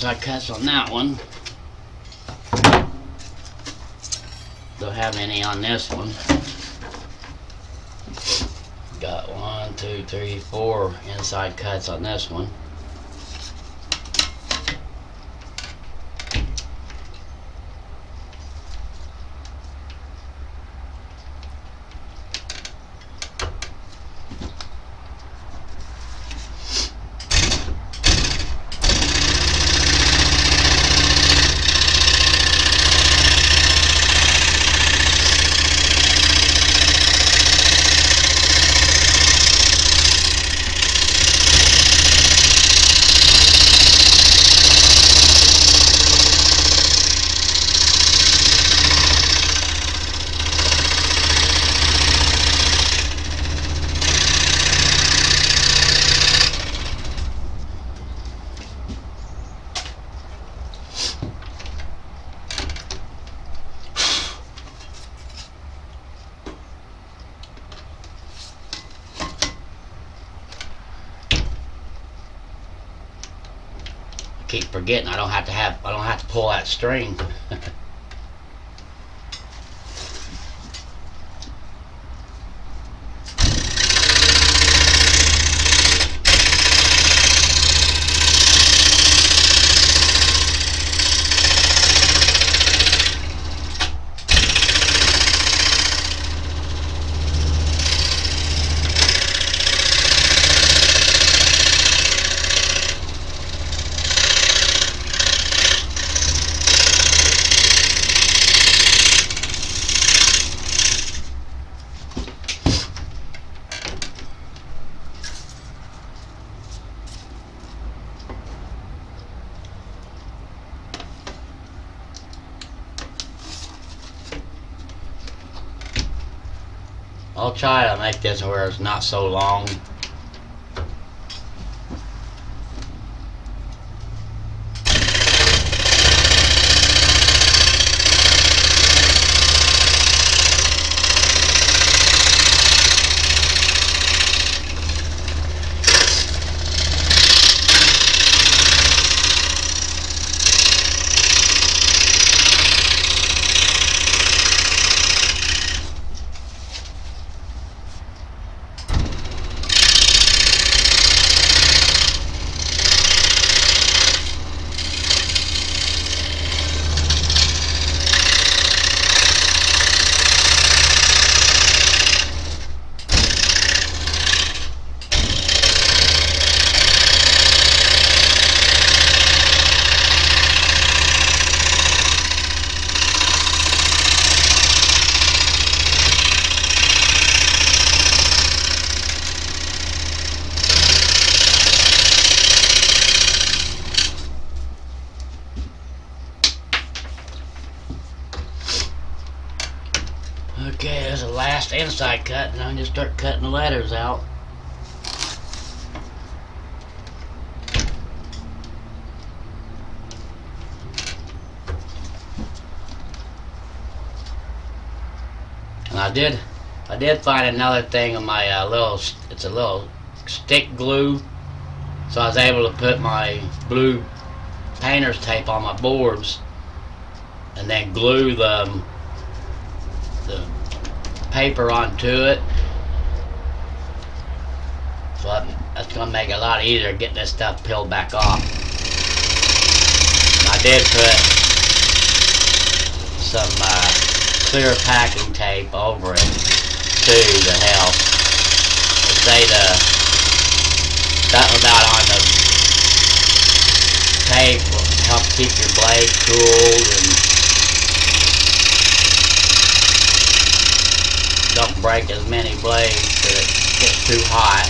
inside cuts on that one. Don't have any on this one. Got 1, 2, 3, 4 inside cuts on this one. Keep forgetting I don't have to pull that string. I'll try to make this where it's not so long. Okay, there's the last inside cut, and I'm just start cutting the letters out. And I did find another thing on my it's a little stick glue, so I was able to put my blue painter's tape on my boards, and then glue the paper onto it. So that's going to make it a lot easier getting this stuff peeled back off. And I did put some clear packing tape over it too to help. Say that about on the tape will help keep your blade cooled and don't break as many blades because it gets too hot.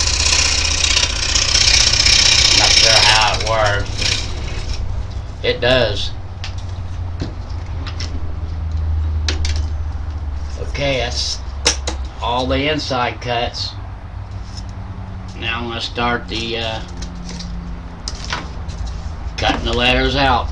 I'm not sure how it works, but it does. Okay, that's all the inside cuts. Now I'm going to start the cutting the letters out.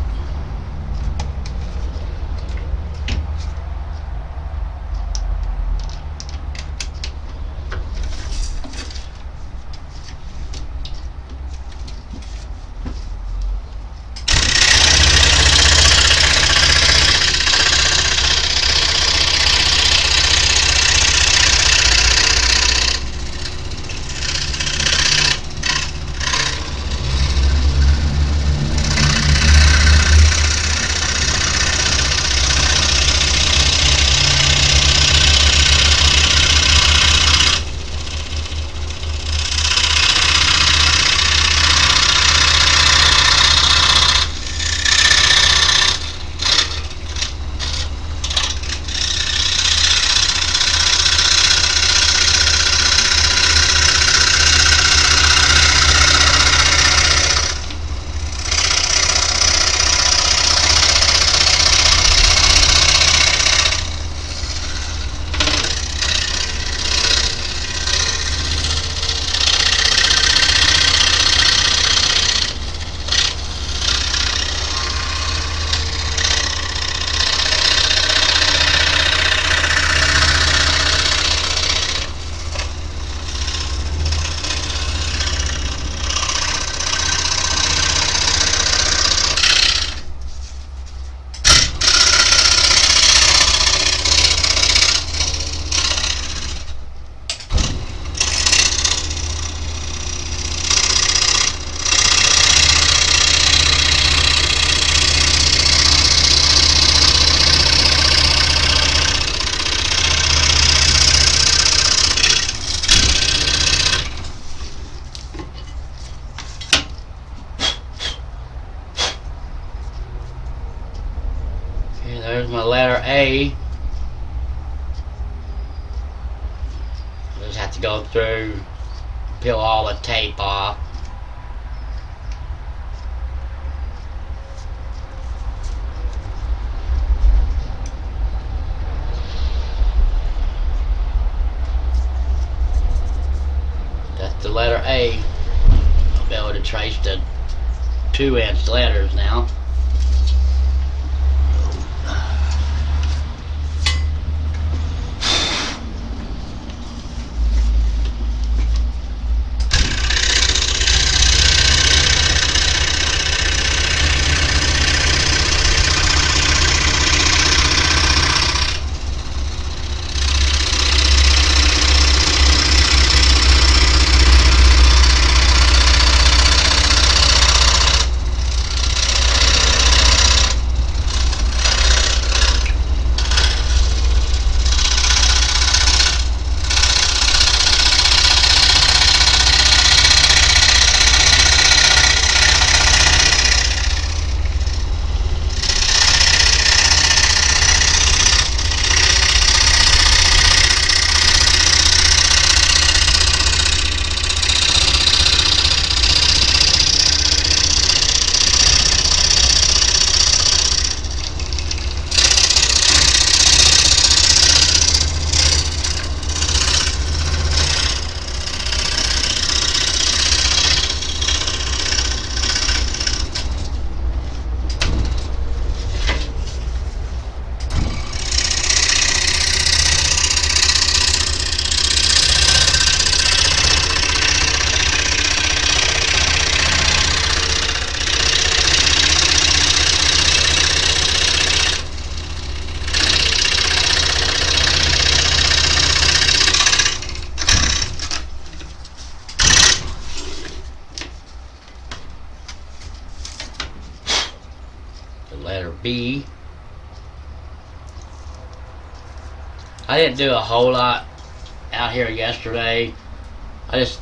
There's my letter A. Just have to go through, peel all the tape off. That's the letter A. I'll be able to trace the 2-inch letters now. The letter B. I didn't do a whole lot out here yesterday. I just